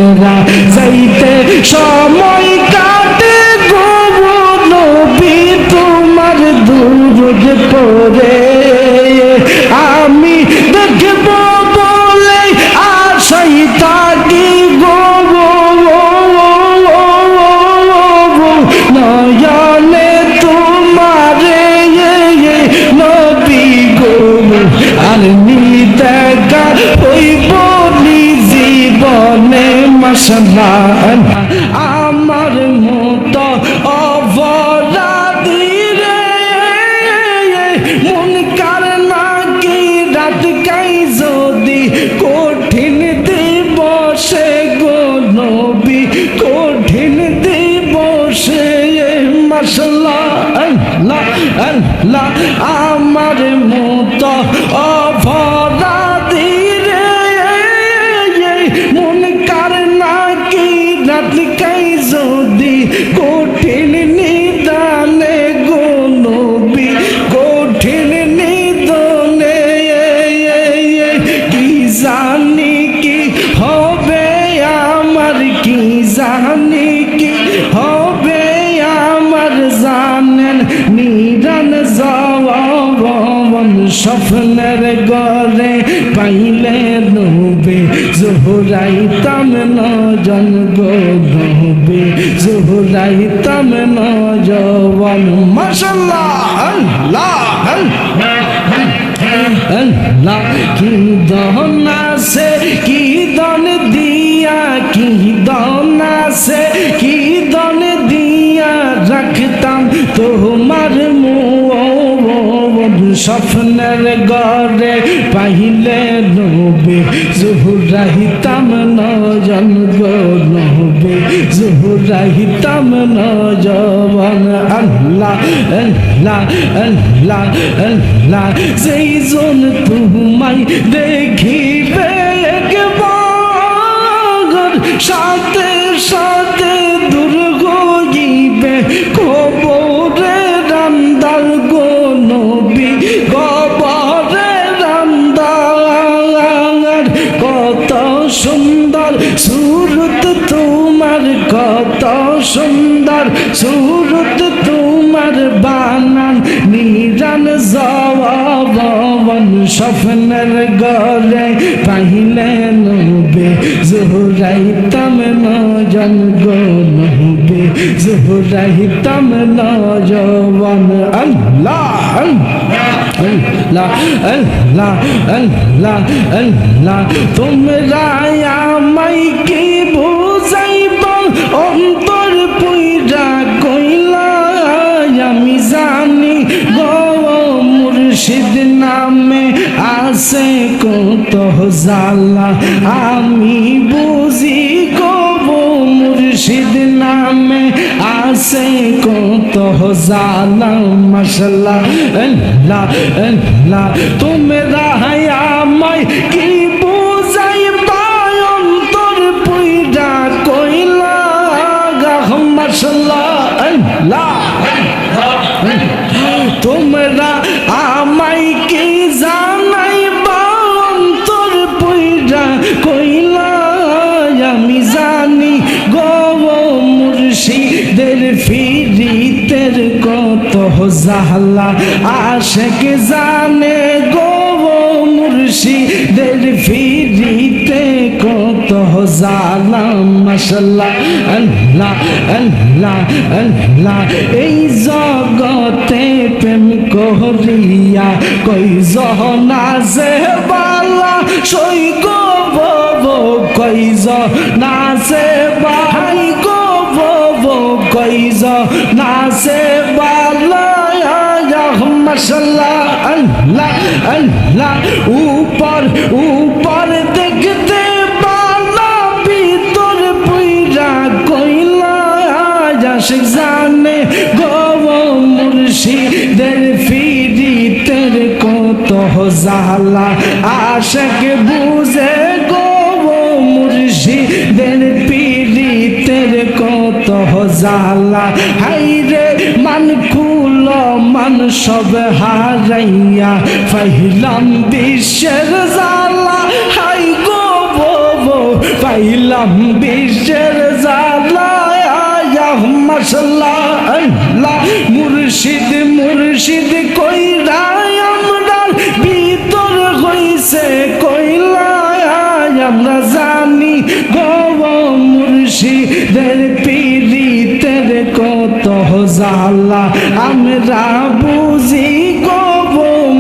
তোমরা যাইতে সময় কাটে গো নবী তোমার দুরূদ পড়ে আমি দেখব বলে আশাই থাকি গো নয়নে তোমারে নবী গো আর দেখা হইব জীবনে মাশাআল্লাহ আমার মতো অপরাধী রে মন কার নাকি রাত কাই যদি কঠিন দিবসে গো নবী কঠিন দিবসে মাশাআল্লাহ আল্লাহ আল্লাহ আমার মতো অপরাধী রে মন কার নাকি রাত কাই যদি কঠিন নিদানে গো নবী কঠিন নিদানে কি জানি কি হবে আমার কি জানি কি হবে আমার জানেন নিদান যাওয়াবন স্বপ্নের ঘরে পাইলে নবী জোহরাইতাম নজন গো নবী জোহরাইতাম নজন মাশাআল্লাহ আল্লাহ আল্লাহ কি দন আছে কি দন দিয়া কি দন আছে কি দন দিয়া রাখতাম তোমার স্বপ্নের ঘরে পাইলে নবী জোহরাইতাম নজন গো নবী জোহরাইতাম নজন আল্লাহ আল্লাহ আল্লাহ আল্লাহ যেই জন তোমায় দেখিবে একবার সাথে সাথে দূর হইবে কবরে রান্দার গো নবী কবরে রান্দার কত সুন্দর সুরত তোমার কত সুন্দর সুরত তোমার বানান নিরান জওয়াবন স্বপ্নের ঘরে পাইলে নবী জোহরাইতাম নজন গো নবী জোহরাইতাম নজন আল্লাহ আল্লাহ আল্লাহ আল্লাহ আল্লাহ তোমরা আমায় কি বুঝাইব অন্তর পুইরা কইলা আমি জানি গো মুর্শিদ নামে আছে কত জালা আমি বুঝি গো মুর্শিদ নামে আছে কত জালা মাশাআল্লাহ আল্লাহ আল্লাহ তোমরা আমায় কি বুঝাইবা অন্তর পুইরা কইলা মাশাআল্লাহ আল্লাহ তোমরা আমায় কি জানাইবা অন্তর পুইরা কইলা আমি জানি গো মুর্শিদের ফিরিতের কত জালা আশেক জানে গো মুর্শিদের ফিরিতে কত জালা মাশাআল্লাহ আল্লাহ আল্লাহ আল্লাহ এই জগতে প্রেম করিয়া কই জহনা যে বালা সই গো বো কই জহনা যে ভাই গো বো কই জহনা যে বালা মাশাআল্লাহ আল্লাহ আল্লাহ উপর উপর দেখতে বালা ভিতর পুইরা কইলা আশিক জানে গো মুর্শিদের ফিরিতের কত জালা আশিক বুঝে গো মুর্শিদের পীড়িতের কত জালা হাইরে মান কুল মান সব হারাইয়া পাইলাম বিশ্বের জালা হাই গো পাইলাম বিশ্বের জ্বালায় মাশাআল্লাহ আল্লাহ মুর্শিদ মুর্শিদ কইরা আমরার ভিতর হইছে কইলায় আমরা জানি গো মুর্শিদের পীড়িতের কত জ্বালা আমরা বুঝি গো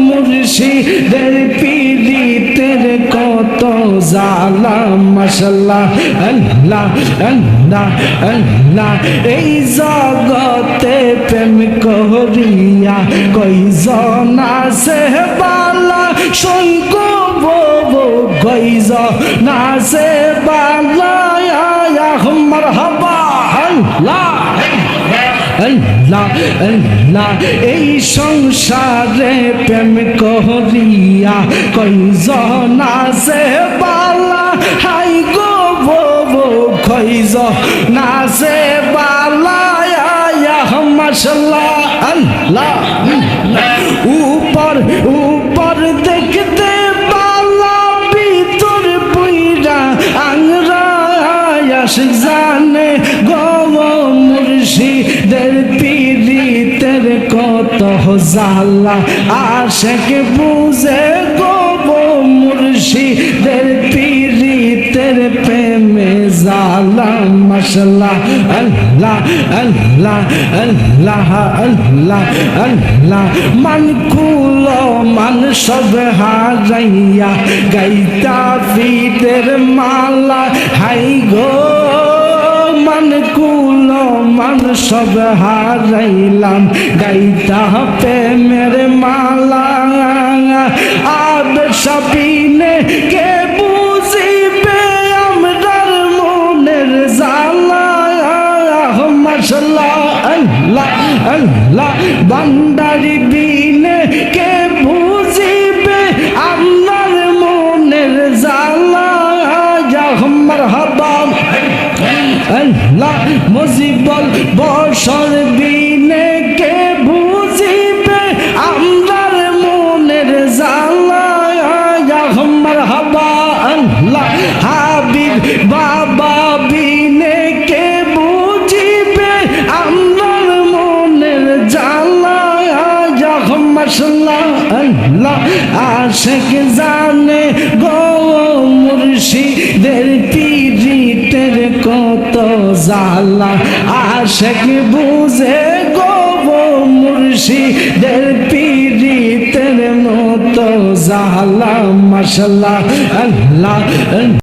মুর্শিদের পীড়িতের কত জ্বালা মাশাআল্লাহ আল্লাহ আল্লাহ আল্লাহ এই জগতে প্রেম করিয়া কইজন আছে বালা সৈক কইজন আছে বালা মারহাবা আল্লাহ আল্লাহ আল্লাহ এই সংসারে প্রেম করিয়া কইজন আছে বালা হাই গো কইজন আছে বালা মাশাআল্লাহ আল্লাহ উপর উপর দেখতে বালা ভিতর পুইরা আংরা জানে গো মুর্শিদের পীড়িতের কত জ্বালা আশেক বুঝে গো মুর্শিদের পীড়িতের প্রেমে জ্বালা মাশাআল্লাহ আল্লাহ আল্লাহ আল্লাহ আল্লাহ আল্লাহ মান কুলো মান সব হারাইয়া গাইতা ফিদের মালা হাই গো মান কুলো মান সব হারাইলাম গাইতা প্রেমের মালা আব সবিনে কে বুঝিবে আমরার মনের জ্বালা মাশাআল্লাহ আল্লাহ আল্লাহ বান্দারি বিনে কে বুঝিবে আপনার মনের জ্বালা মারহাবা আল্লাহ মুজিবল বশর বিনে কে বুঝিবে আমরার মনের জ্বালা মারহাবা আল্লাহ হাবিব বাবা বিনে কে বুঝিবে আমরার মনের জ্বালা মাশাআল্লাহ আল্লাহ আশিক জানে গো মুর্শিদের পীড়িতের কত জ্বালা আশিক বুঝে গো মুর্শিদের পীড়িতের মতো জ্বালা মাশাআল্লাহ আল্লাহ